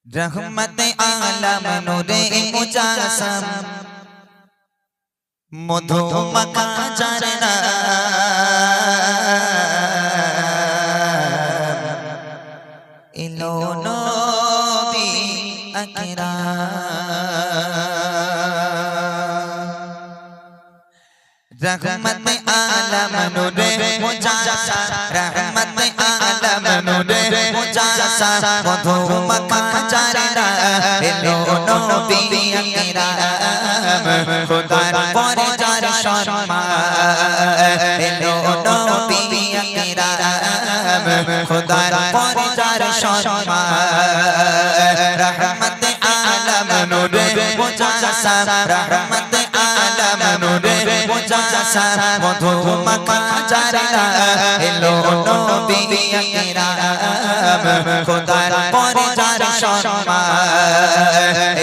रहमत आलम नूरे मुजासम मधु मखा झरना इलो नबी अकराम रहमत आलम नूरे मुजासम रहमत आलम नूरे मुजासम मधु मखा झरना इलो नबी अकराम खुदार परे जार सम्मान इलो नबी अकराम खुदार परे जार सम्मान रहमत आलम नूरे मुजासम रहमत आलम नूरे मुजासम मधु मखा झरना इलो नबी अकराम खुदार परे जार सम्मान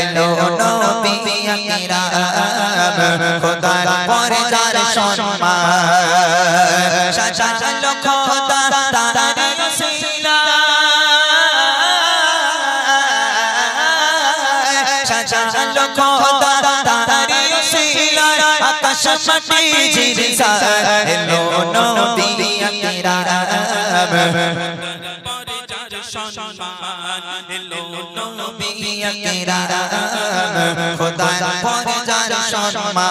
इलो नबी अकराम खुदार परे जार सम्मान साजालो खुदा तारे रसीला साजालो खुदा तारे रसीला आकाश माटी जिरिसा इलो नबी अकराम परे जार सम्मान इलो नबी अकराम खुदार परे जार सम्मान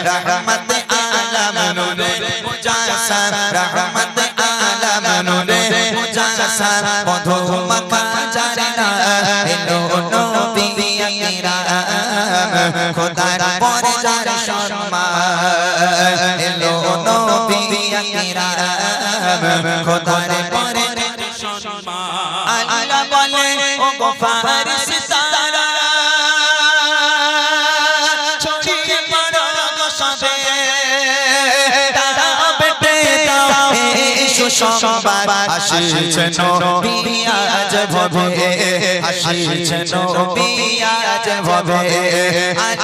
रहमत आलम नूरे मुजासम रहमत आलम नूरे मुजासम मधु मखा झरना इलो नबी अकराम खुदार परे जार सम्मान इलो नबी अकराम खुदार परे जार सम्मान अल्लाह बोले ओ गो फरिश्ता সুসংবাদ আসিছে নবী আজ ভবে আসিছে নবী আজ ভবে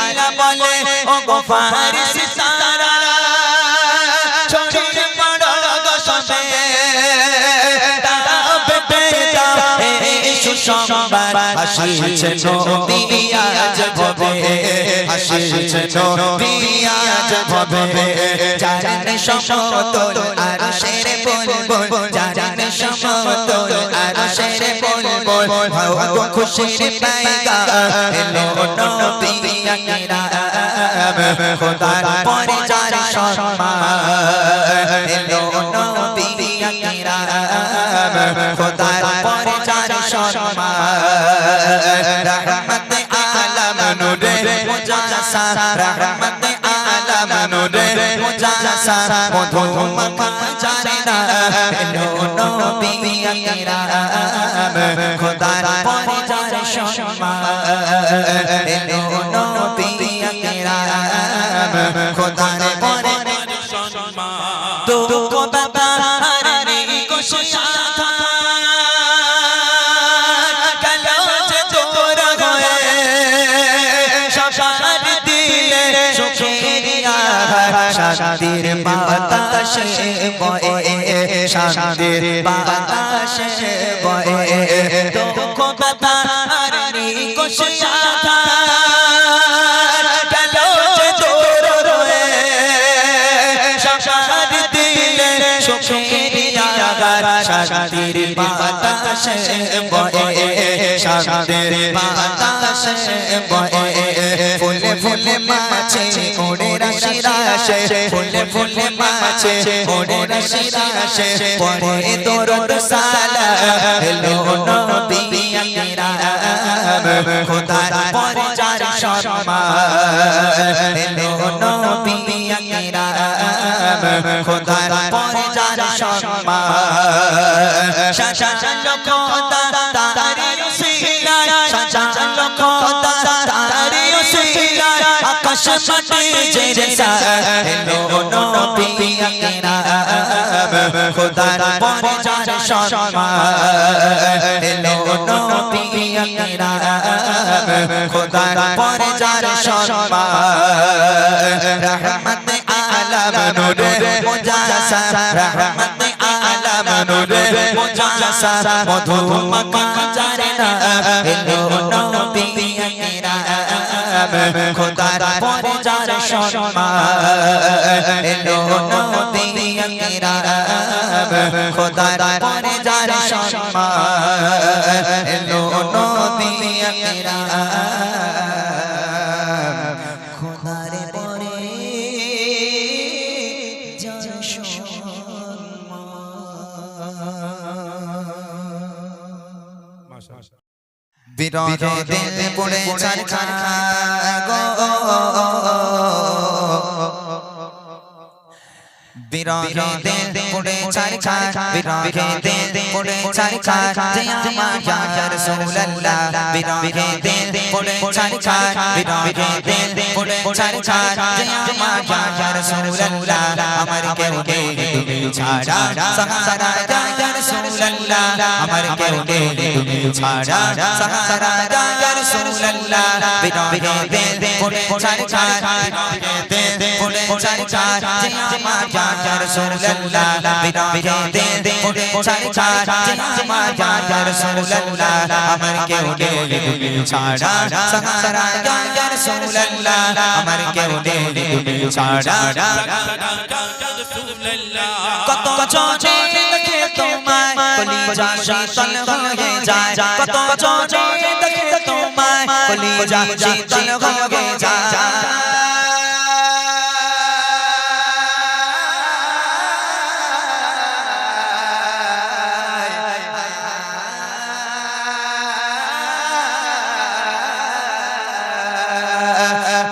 আল্লাহ বলে ও গো ফরিশতারা ছড়িয়ে পড়ো গো সবে তারা বেটে দাও এই সুসংবাদ আসিছে নবী আজ ভবে আসিছে নবী আজ ভবে জানে সমতল আরশের বুলবুল জানে সমতল আরশের বুলবুল হাও গো খুশির পায়গাম এলো নবী আকরাম খোদার পরে যার সম্মান এলো নবী আকরাম খোদার পরে যার সম্মান রহমত আলম নূরে মুজাসসাম রহমত আলম নূরে মুজাসসাম মধু মখা झरना इलो नबी अकराम खुदार परे जार सम्मान इलो नबी अकराम खुदार परे जार सम्मान दुख बताने को शाखा कलो जे दूर होए शाशार दिले सुखेर आहार शांतिर बाताशे বয়ে শান্তির বাতাসে বয়ে দুঃখ ব্যথা আর নিকষ আঘাত গেল যে দূর রয়ে শান্তির দিলে সুখের আগার শান্তির বাতাসে বয়ে শান্তির বাতাসে বয়ে ফুলে ফুলে মাছে ওড়ে রাশি রাশে ফুলে ফুলে মাছে ওড়ে রাশি রাশে পড়ে দরুদ সালাম এলো নবী আকরাম খোদার পরে যার সম্মান এলো নবী আকরাম খোদার পরে যার সম্মান সাজালো খোদা তারে রসিলা সাজালো খোদা তারে রসিলা আকাশ মাটি জিরিসা এলো নবী আকরাম খুদার পরে যার সম্মান এলো নবী আকরাম খুদার পরে যার সম্মান রহমত আলম নূরে মুজাসসাম রহমত আলম নূরে মুজাসা মধু মাখা জানা এলো নবী আকরাম খোদার পরে যার সম্মান এলো নবী আকরাম খোদার পরে যার সম্মান এলো নবী আকরাম খোদার পরে যার সম্মান বিরহে দিল পড়ে ছারখার গো বিরহে দিল পড়ে ছারখার বিরহে দিল পড়ে ছারখার যে আমার ইয়া রাসূলুল্লাহ বিরহে দিল পড়ে ছারখার বিরহে দিল পড়ে ছারখার যে আমার ইয়া রাসূলুল্লাহ আমার কেউ নেই তুমি ছাড়া সাহারা ইয়া রাসূলুল্লাহ আমার কেউ নেই তুমি ছাড়া সাহারা ইয়া রাসূলুল্লাহ বিরহে দিল পড়ে ছারখার বিরহে দিল পড়ে ছারখার যে আমার ইয়া রাসূলুল্লাহ বিরহে দিল পড়ে ছারখার যে আমার ইয়া রাসূলুল্লাহ আমার কেউ নেই তুমি ছাড়া সাহারা ইয়া রাসূলুল্লাহ আমার কেউ নেই তুমি ছাড়া কত চোখে দেখে তোমায় কলিজা শীতল হয়ে যায় কত চোখে দেখে তোমায় কলিজা শীতল হয়ে যায়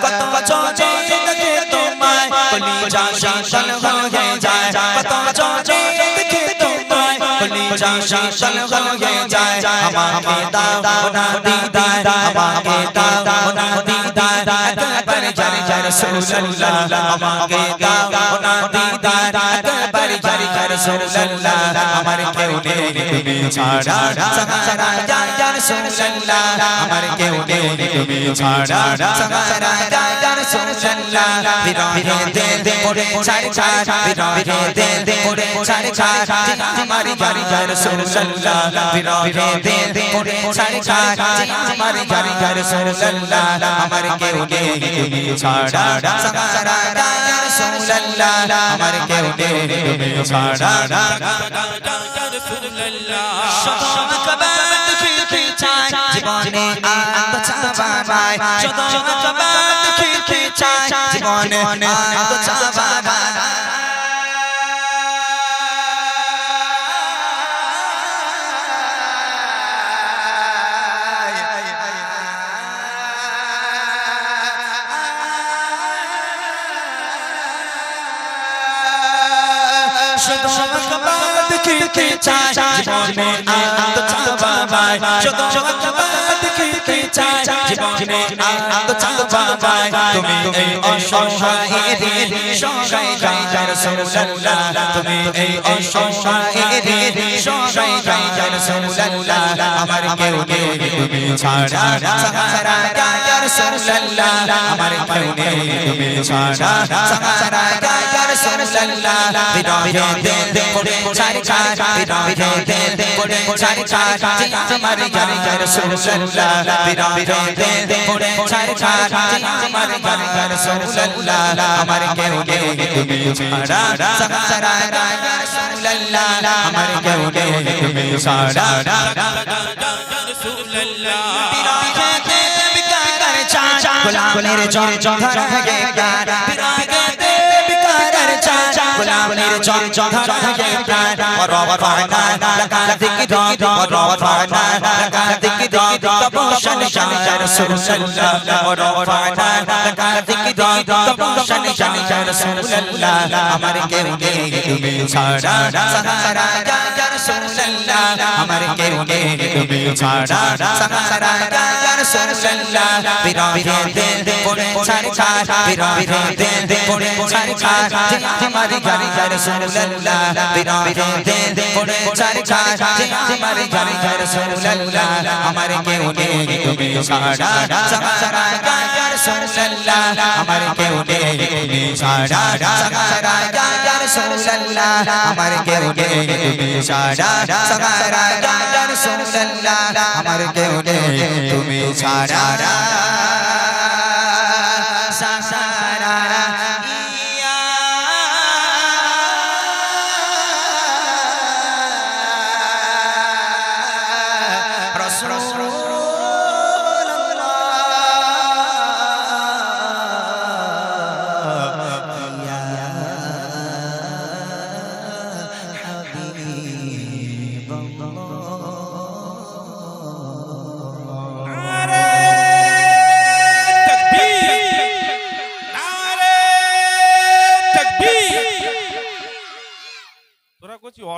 কত চোখে দেখে তোমায় কলিজা শীতল হয়ে যায় কত চোখে দেখে তোমায় কলিজা শীতল হয়ে যায় আমাকে দাও না দিদার আমাকে দাও না দিদার একবার ইয়া রাসূলুল্লাহ আমাকে দাও না দিদার একবার ইয়া রাসূলুল্লাহ আমার কেউ নেই তুমি ছাড়া সাহারা ইয়া রাসূলুল্লাহ আমার কেউ নেই তুমি ছাড়া সাহারা ইয়া রাসূলুল্লাহ বিরহে দিল পড়ে ছারখার বিরহে দিল পড়ে ছারখার যে আমার ইয়া রাসূলুল্লাহ বিরহে দিল পড়ে ছারখার যে আমার ইয়া রাসূলুল্লাহ আমার কেউ নেই তুমি ছাড়া সাহারা ইয়া রাসূলুল্লাহ আমার কেউ নেই তুমি ছাড়া শত আকবার দেখতে চাই জীবনে আনন্দ চাবাই শত আকবার দেখতে চাই জীবনে আনন্দ চাবাই শত আকবার দেখতে চাই জীবনে আনন্দ চাবাই শত আকবার দেখতে চাই জীবনে আনন্দ চাবাই তুমি এই অসহায়ের সহায় ইয়া রাসূলুল্লাহ তুমি এই অসহায়ের সহায় ইয়া রাসূলুল্লাহ আমার কেউ নেই তুমি ছাড়া সাহারা ইয়া রাসূলুল্লাহ আমার কেউ নেই তুমি ছাড়া সাহারা ইয়া রাসূলুল্লাহ বিরহে দিল পড়ে ছারখার বিরহে দিল পড়ে ছারখার যে আমার ইয়া রাসূলুল্লাহ বিরহে দিল পড়ে ছারখার যে আমার ইয়া রাসূলুল্লাহ আমার কেউ নেই তুমি ছাড়া সাহারা ইয়া রাসূলুল্লাহ আমার কেউ নেই তুমি ছাড়া বিরহে দিল বিকার চাই গোলামের জন ধরা গে প্যার বিরহে দিল বিকার চাই গোলামের জন ধরা গে প্যার और रवाना लगा दिख दो और रवाना लगा दिख दो तबोशन या रसूलुल्लाह और रवाना लगा दिख दो तबोशन या रसूलुल्लाह हमारे केउ नेई তুমি ছাড়া সাহারা ইয়া রাসূলুল্লাহ हमारे केउ नेई তুমি ছাড়া সাহারা ইয়া রাসূলুল্লাহ বিরহে দিল পড়ে ছারখার বিরহে দিল পড়ে ছারখার যে আমার ইয়া রাসূলুল্লাহ বিরহে দিল পড়ে ছারখার যে আমার ইয়া রাসূলুল্লাহ আমার কেউ নেই তুমি ছাড়া সাহারা ইয়া রাসূলুল্লাহ আমার কেউ নেই তুমি ছাড়া সাহারা ইয়া রাসূলুল্লাহ আমার কেউ নেই তুমি ছাড়া সাহারা ইয়া রাসূলুল্লাহ আমার কেউ নেই তুমি ছাড়া সাহারা ইয়া রাসূলুল্লাহ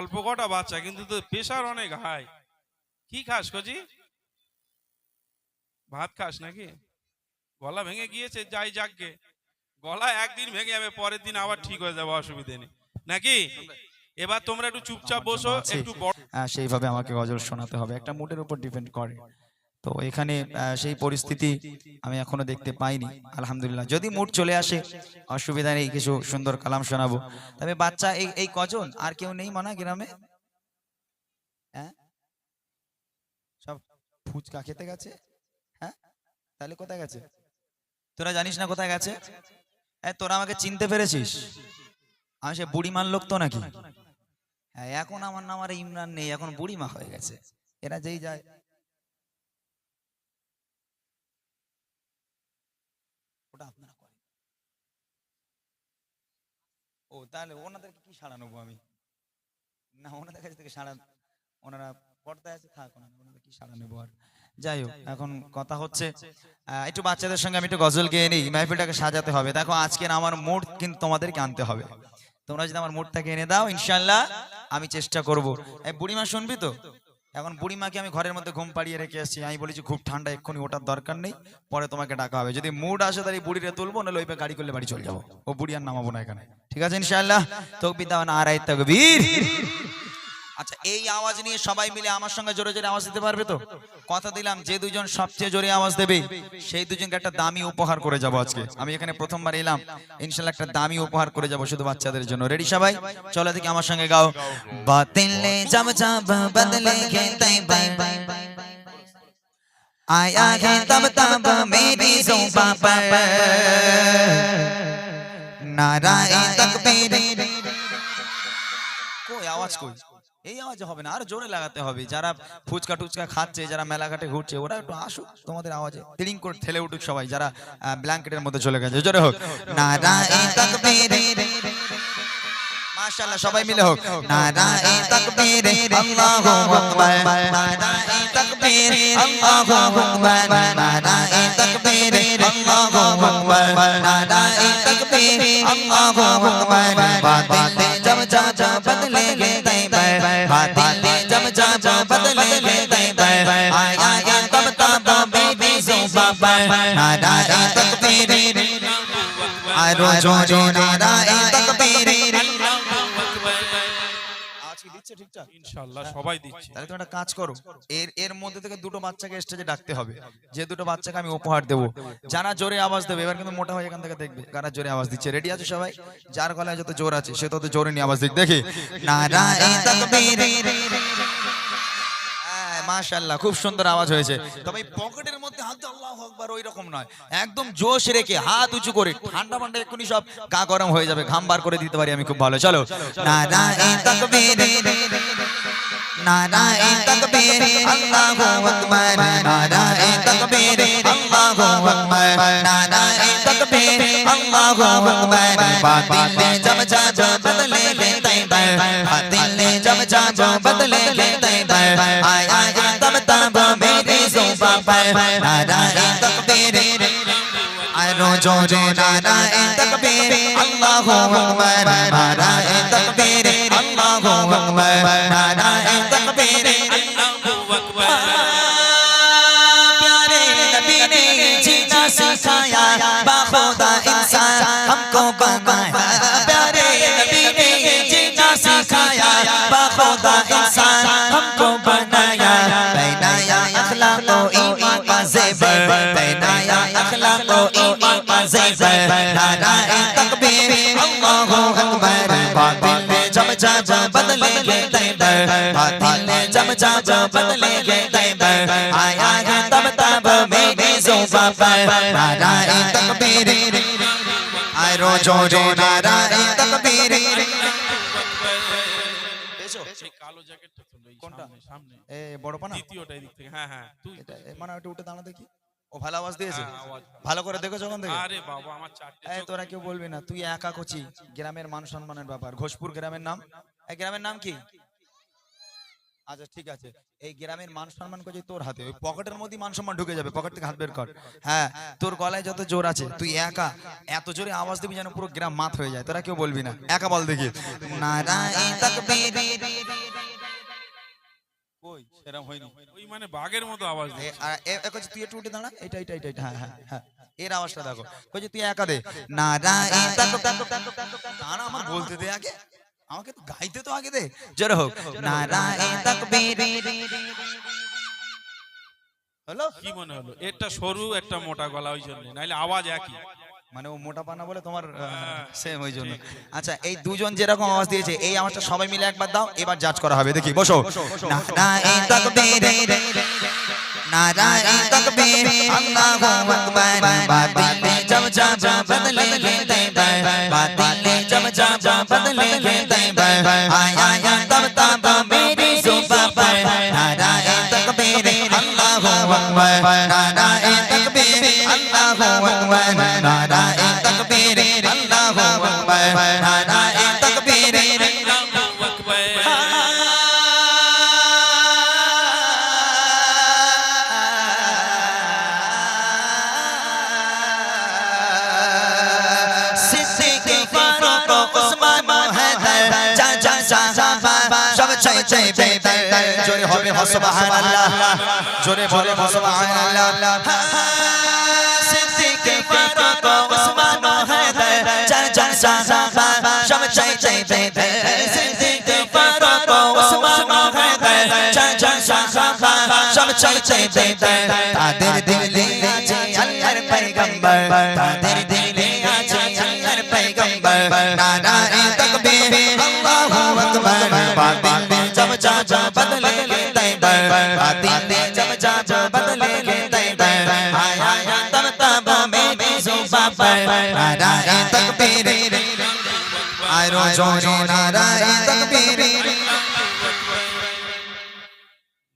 অল্প কটা বাচ্চা কিন্তু তো প্রেশার অনেক হাই। কি খাস কচি? ভাত খাস নাকি? গলা ভেঙে গিয়েছে, যাই যাকগে, গলা একদিন ভেঙে যাবে, পরের দিন আবার ঠিক হয়ে যাবে, অসুবিধে নেই নাকি? এবার তোমরা একটু চুপচাপ বসো, একটু সেইভাবে আমাকে গজল শোনাতে হবে, একটা মুডের উপর ডিপেন্ড করে। তো এখানে সেই পরিস্থিতি আমি এখনো দেখতে পাইনি, আলহামদুলিল্লাহ। যদি মুড চলে আসে অসুবিধা নেই, কিছু সুন্দর কালাম শোনাবো। তবে বাচ্চা এই কজন, আর কেউ নেই মানা গ্রামে? হ্যাঁ, সব ফুচকা খেতে গেছে। হ্যাঁ, তাহলে কোথায় গেছে? তোরা জানিস না কোথায় গেছে? তোরা আমাকে চিনতে পেরেছিস? আমি সে বুড়িমার লোক তো নাকি? হ্যাঁ, এখন আমার নাম আর ইমরান নেই, এখন বুড়িমা হয়ে গেছে। এরা যেই যায় আপনারা করেন। ও তাহলে ওনাদেরকে কি সাড়া নেবো আমি? না, ওনাদের কাছ থেকে সাড়া, ওনারা পর্দায় আছে, থাক, ওনাদের কি সাড়া নেবো আর। যাই হোক, এখন কথা হচ্ছে একটু বাচ্চাদের সঙ্গে আমি একটু গজল গেয়ে নিই, মাহফিলটাকে সাজাতে হবে। দেখো আজকের আমার মুড কিন্তু তোমাদেরকে আনতে হবে। তোমরা যদি আমার মুডটাকে এনে দাও, ইনশাল্লাহ আমি চেষ্টা করবো। বুড়িমা শুনবি তো? এখন বুড়িমাকে আমি ঘরের মধ্যে ঘুম পাড়িয়ে রেখে আসছি। আমি বলেছি খুব ঠান্ডা, এক্ষুনি ওটার দরকার নেই, পরে তোমাকে ডাকা হবে। যদি মুড আসে তাহলে বুড়িরে তুলবো, নাহলে ওই গাড়ি করলে বাড়ি চলে যাবো। ও বুড়ি আর নামাবো না এখানে, ঠিক আছে ইনশাআল্লাহ? তাকবীর দাও, নারায়ে তাকবীর। আচ্ছা, এই আওয়াজ নিয়ে সবাই মিলে আমার সঙ্গে জোরে জোরে আওয়াজ দিতে পারবে তো? কথা দিলাম, যে দুজন সবচেয়ে জোরে আওয়াজ দেবে সেই দুজনকে একটা দামি উপহার করে যাব। আজকে আমি এখানে প্রথমবার এলাম, ইনশাআল্লাহ একটা দামি উপহার করে যাব শুধু বাচ্চাদের জন্য। রেডি সবাই? চলো দেখি আমার সঙ্গে গাও। বাতিলে জব জব বদলে গে তৈবা, आया है तब तब मेरी ज़ुबां पर नाराए तकबीर। कोई आवाज, कोई এই আওয়াজে হবে না, আর জোরে লাগাতে হবে। যারা ফুচকা টুচকা খাচ্ছে, যারা মেলাঘাটে ঘুরছে, ওরা একটু আসুক, তোমাদের আওয়াজে তিরিং করে ঠেলে উঠুক সবাই। যারা ব্ল্যাঙ্কেটের মধ্যে চলে গেছে, জোরে হোক নারায়ে তাকবীর। মাশাআল্লাহ, সবাই মিলে হোক নারায়ে তাকবীর, আল্লাহু আকবার, নারায়ে তাকবীর, আল্লাহু আকবার, নারায়ে তাকবীর, আল্লাহু আকবার, নারায়ে তাকবীর, আল্লাহু আকবার। বাতিলে জব জব বদলেগে তৈবা, বাতিলে জব জব বদলেগে তৈবা, आया है तब तब मेरी ज़ुबां पर नाराए तकबीर, आरो जोरे नाराए तकबीर। ইনশাআল্লাহ সবাই দিচ্ছে। তাহলে তুমি একটা কাজ করো, এর মধ্যে থেকে দুটো বাচ্চাকে স্টেজে ডাকতে হবে, যে দুটো বাচ্চাকে আমি উপহার দেবো। যারা জোরে আওয়াজ দেবে, এবার কিন্তু মোটা হয়ে এখান থেকে দেখবে কারা জোরে আওয়াজ দিচ্ছে। রেডি আছে সবাই? যার গলায় যত জোর আছে সে তত জোরে নিয়ে আওয়াজ দিক, দেখি নারায়ে তাকবীর। মাশাআল্লাহ, খুব সুন্দর আওয়াজ হয়েছে। তবে পকেটের মধ্যে হাত দিয়ে আল্লাহু আকবার ওই রকম নয়, একদম জোশ রেখে হাত উঁচু করে। ঠান্ডা ঠান্ডা এক্ষুনি সব গা গরম হয়ে যাবে, ঘাম বার করে দিতে পারি আমি খুব ভালো। চলো নারায়ে তাকবীর, নারায়ে তাকবীর, আল্লাহু আকবার, নারায়ে তাকবীর, আল্লাহু আকবার, নারায়ে তাকবীর, আল্লাহু আকবার। বাতিলে জব জব বদলেগে তৈবা, বাতিলে জব জব বদলেগে তৈবা, आया है तब तब मेरी ज़ुबां पर नाराए तकबीर, आरो जोरे नाराए तकबीर, अल्लाहु अकबर, नाराए तकबीर, अल्लाहु अकबर, नाराए तकबीर, अल्लाहु अकबर। प्यारे नबी ने जीना सिखाया, बाखुदा इंसान हमको बनाया। प्यारे नबी ने जीना सिखाया, बाखुदा इंसान हमको बनाया। पहनाया अखलाक व ईमान का ज़ेवर, पहनाया अखलाक व ईमान का ज़ेवर। नाराए तकबीर, अल्लाहु अकबर। बातिल जब जब बदलेंगे तैबर आया है तब मेरी जुबां पर नाराए तकबीर आए रोजो रो नाराए तकबीर এই কালো জ্যাকেটটা তো এই কোনটা? সামনে সামনে এ বড় পানা দ্বিতীয়টা এদিক থেকে হ্যাঁ হ্যাঁ তুই এটা মানে একটু উঠে দাঁড়া দেখি ও ভালো আওয়াজ দিয়েছে হ্যাঁ, আওয়াজ ভালো। ভালো করে দেখো যখন থেকে আরে বাবা আমার চারটে এই চোখ। তোরা কেউ বলবি না তুই একা কচি গ্রামের মান সম্মানের ব্যাপার ঘোষপুর গ্রামের নাম এই গ্রামের নাম কি আচ্ছা ঠিক আছে এই গ্রামের মান সম্মান করছি তোর হাতে ওই পকেটের মধ্যে মান সম্মান ঢুকে যাবে পকেট থেকে হাত বের কর হ্যাঁ তোর গলায় যত জোর আছে তুই একা এত জোরে আওয়াজ দিবি যেন পুরো গ্রাম মাত হয়ে যায় তোরা কেউ বলবি না একা বল দেখি নারায়ে তাকবীর কই সেরকম হয়নি ওই মানে বাঘের মতো আওয়াজ দিচ্ছে। তুই একটু উঠে দাঁড়া এটা এটা এটা এটা, হ্যাঁ হ্যাঁ হ্যাঁ এর আওয়াজটা দেখো কই তুই একা দে নারায়ে দাঁড়া আমার বলতে দে আগে আমাকে তো গাইতে তো আগে দে জোরে হোক নারায়ে তাকবীর হলো কি মনে হলো একটা সরু একটা মোটা গলা ওই জন্য নাইলে আওয়াজ একই মানে ও মোটা পানা বলে তোমার সেম ওই জন্য আচ্ছা এই দুজন যেরকম আওয়াজ দিয়েছে এই আওয়াজটা সবাই মিলে একবার দাও এবার জাজ করা হবে দেখি বসো নারায়ে তাকবীর नाराए तकबीर अल्लाहु अकबर बातिल जब जब बदलेंगे तैबर बातिल जब जब बदलेंगे तैबर आया है तब मेरी जुबां पर नाराए तकबीर अल्लाहु अकबर नाराए तकबीर अल्लाहु अकबर नाराए तकबीर अल्लाहु अकबर नाराए तकबीर আল্লাহু আকবার। জোরে হবে সুবহানাল্লাহ জোরে বলে সুবহানাল্লাহ সিদ্দিক ফারুক ওসমান হায়দার চার চার সাহাবা সব চাই চাই সিদ্দিক ফারুক ওসমান হায়দার চার চার সাহাবা সব চাই চাই তাদের দিলে আছে আল্লাহর পয়গম্বর তাদের দিলে আছে আল্লাহর পয়গম্বর নারায়ে তাকবীর আল্লাহু আকবার বাতিল जब जब बदलेंगे तैबर बातिल जब जब बदलेंगे तैबर आया है तब मेरी जुबां पर नाराए तकबीर आए रोजो रो नाराए तकबीर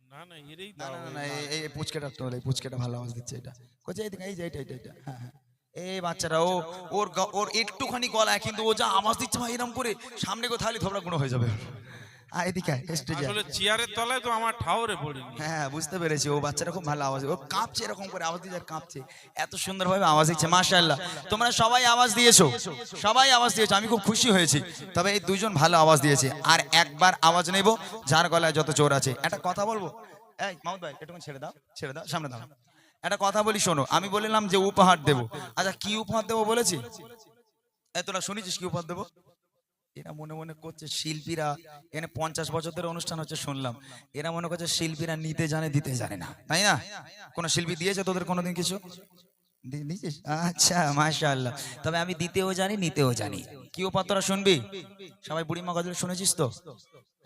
না না এরই না না না এই পুচকেটা তো এই পুচকেটা ভালো আওয়াজ দিচ্ছে এটা কোচে এই যে এটা এটা এটা হ্যাঁ হ্যাঁ এই বাচ্চারা ওর একটুখানি গলায় কিন্তু ও যা আওয়াজ দিচ্ছে ভাই এরকম করে সামনে কোথাও থোবড়া গুণ হয়ে যাবে এদিকে স্টেজে আসলে চেয়ারের তলায় তো আমার ঠাউরে পড়িনি হ্যাঁ বুঝতে পেরেছি ও বাচ্চাটা খুব ভালো আওয়াজ ও কাঁপছে এরকম করে আওয়াজ দিয়ে কাঁপছে এত সুন্দরভাবে আওয়াজ দিচ্ছে মাশাআল্লাহ তোমরা সবাই আওয়াজ দিয়েছো আমি খুব খুশি হয়েছি তবে এই দুজন ভালো আওয়াজ দিয়েছে আর একবার আওয়াজ নেব যার গলায় যত জোর আছে একটা কথা বলবো এই মাহমুদ ভাই একটু ছেড়ে দাও সামনে দাও একটা কথা বলি শোনো আমি বললাম যে উপহার দেব আচ্ছা কি উপহার দেবো বলেছি তোরা শুনেছিস কি উপহার দেবো এরা মনে মনে করছে শিল্পীরা এখানে 50 বছর ধরে অনুষ্ঠান হচ্ছে শুনলাম এরা মনে করছে শিল্পীরা নিতে জানে দিতে জানে না তাই না কোন শিল্পী দিয়েছে তোদের কোনোদিন কিছু দিয়েছিস আচ্ছা মাশাআল্লাহ তবে আমি দিতেও জানি নিতেও জানি কি উপহার তোরা শুনবি সবাই বুড়িমা গজল শুনেছিস তো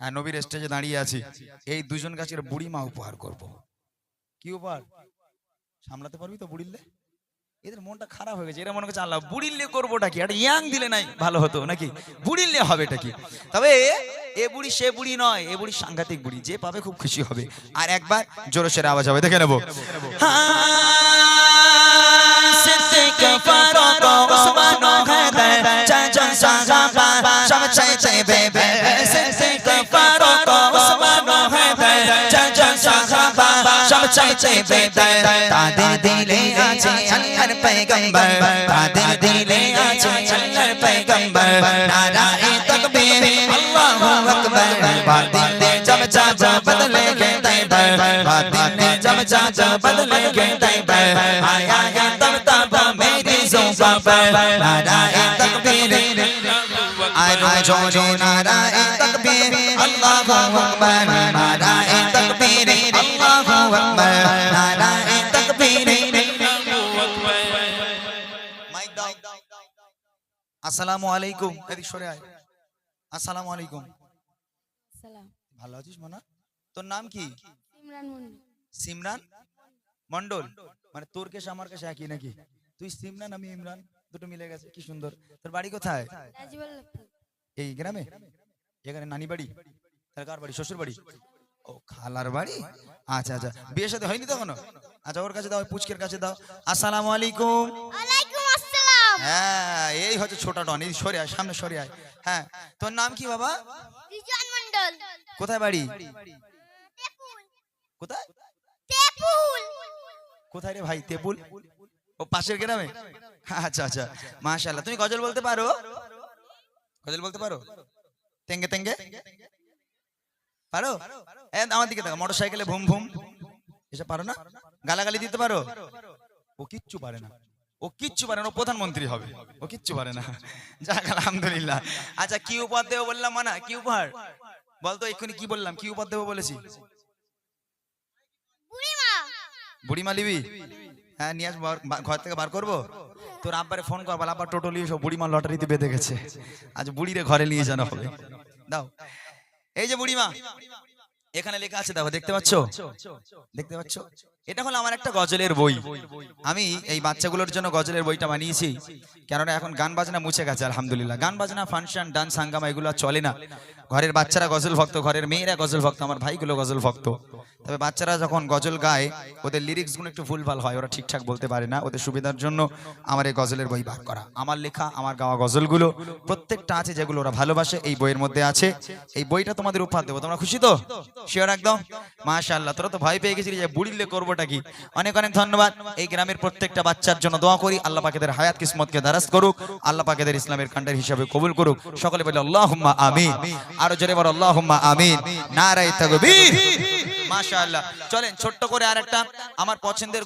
হ্যাঁ নবীর স্টেজে দাঁড়িয়ে আছি এই দুজন কাছে বুড়িমা উপহার করব কি উপহার সামলাতে পারবি তো বুড়িলে এদের মনটা খারাপ হয়ে গেছে এরা মনে করছে আল্লাহ বুড়িলে করবোটা কি একটা ইয়াং দিলে নাই ভালো হতো নাকি বুড়িলে হবে এটা কি তবে এ বুড়ি সে বুড়ি নয় এ বুড়ি সাংঘাতিক বুড়ি যে পাবে খুব খুশি হবে আর একবার জোরে সোরে আওয়াজ হবে দেখে নেবো সিদ্দিক ফারুক ওসমান হায়দার চার চার সাহাবা সব চাই চাই বেবে সিদ্দিক ফারুক ওসমান হায়দার চার চার সাহাবা সব চাই চাই বেবে তাদের দিলে আছে আল্লাহর পয়গম্বর তাদের দিলে আছে আল্লাহর পয়গম্বর নারায়ে তাকবীর আল্লাহু আকবার বাতিল जब जब बदलेंगे तैबर बातिल जब जब बदलेंगे तैबर आया है तब मेरी जुबां पर नाराए तकबीर आए रोजो नाराए तकबीर अल्लाहु अकबर नाराए तकबीर अल्लाहु अकबर नाराए तकबीर माइक दाओ अस्सलामु आलैकुम एदिक सरे आए अस्सलामु आलैकुम সালাম ভালো আছিস মানা? তোর নাম কি? ইমরান মন্ডল। সিমরান মন্ডল। মানে তোর কেস আমার কেস একই নাকি? তুই সিমরান আমি ইমরান, দুটো মিলে গেছে, কি সুন্দর। তোর বাড়ি কোথায়? রাজীবল্লভপুর। এই গ্রামে? এখানে নানি বাড়ি? তার কার বাড়ি? শ্বশুর বাড়ি? ও খালার বাড়ি। আচ্ছা আচ্ছা, বিয়ের সাথে হয়নি তখনো? আচ্ছা ওর কাছে দাও, পুচকের কাছে দাও। আসসালামু আলাইকুম। ওয়ালাইকুম আসসালাম। হ্যাঁ এই হচ্ছে ছোট ডন, এই সরে আয়, সামনে সরে আয়। হ্যাঁ তোর নাম কি বাবা? রিজন মন্ডল। কোথায় বাড়ি? তেপুল। কোথায়? তেপুল। কোথায় রে ভাই তেপুল? ও পাশের গ্রামে? আচ্ছা আচ্ছা মাশাআল্লাহ। তুমি গজল বলতে পারো? গজল বলতে পারো? তেঙ্গে তেঙ্গে পারো? আমার দিকে দেখো, মোটরসাইকেলে ভুম ভুম, এসব পারো না? গালাগালি দিতে পারো? ও কিচ্ছু পারে না, ও কিচ্ছু পারে না, ও প্রধানমন্ত্রী হবে, ও কিচ্ছু পারে না। যাক আলহামদুলিল্লাহ। আচ্ছা কি উপহার দেবো বললাম মানা? কি উপহার বলতো? এক্ষুনি কি বললাম? কি উপহার দেবো বলেছি? বুড়িমা। বুড়িমা লিবি? হ্যাঁ নিয়ে আসবো, ঘর থেকে বার করবো। তোর আব্বারে ফোন কর, বল আব্বা টোটো নিয়ে এসো, বুড়িমা লটারিতে বেঁধে গেছে, আজ বুড়িরে ঘরে নিয়ে জানা হবে। দাও এই যে বুড়িমা, এখানে লেখা আছে, দেখো দেখতে পাচ্ছ? দেখতে পাচ্ছ? এটা হলো আমার একটা গজলের বই। আমি এই বাচ্চাগুলোর জন্য গজলের বইটা বানিয়েছি, কেননা এখন গান বাজনা মুছে গেছে আলহামদুলিল্লাহ। গান বাজনা, ফাংশন, ডান্স, হাঙ্গামা এগুলো আর চলে না। ঘরের বাচ্চারা গজল ভক্ত, ঘরের মেয়েরা গজল ভক্ত, আমার ভাইগুলো গজল ভক্ত। তবে বাচ্চারা যখন গজল গায় ওদের লিরিক্স গুলো একটু ভুলভাল হয়, ওরা ঠিকঠাক বলতে পারে না। ওদের সুবিধার জন্য আমার এই গজলের বই বার করা। আমার লেখা, আমার গাওয়া গজলগুলো প্রত্যেকটা আছে, যেগুলো ওরা ভালোবাসে, এই বইয়ের মধ্যে আছে। এই বইটা তোমাদের উপহার দেবো, তোমরা খুশি তো? শিওর একদম? মাশাআল্লাহ। তোরা তো ভয় পেয়ে গেছিলি যে বুড়িলে করবোটা কি। অনেক অনেক ধন্যবাদ। এই গ্রামের প্রত্যেকটা বাচ্চার জন্য দোয়া করি, আল্লাহ পাক এদের হায়াত কিসমতকে দারাজ করুক, আল্লাহ পাক এদের ইসলামের কান্ডার হিসাবে কবুল করুক। সকলে বলে আল্লাহুম্মা আমিন। আরো জোরে বলো আল্লাহুম্মা আমিন। নারায়ে তাকবীর। মাশাআল্লাহ। চলেন ছোট্ট করে আরেকটা আমার পছন্দের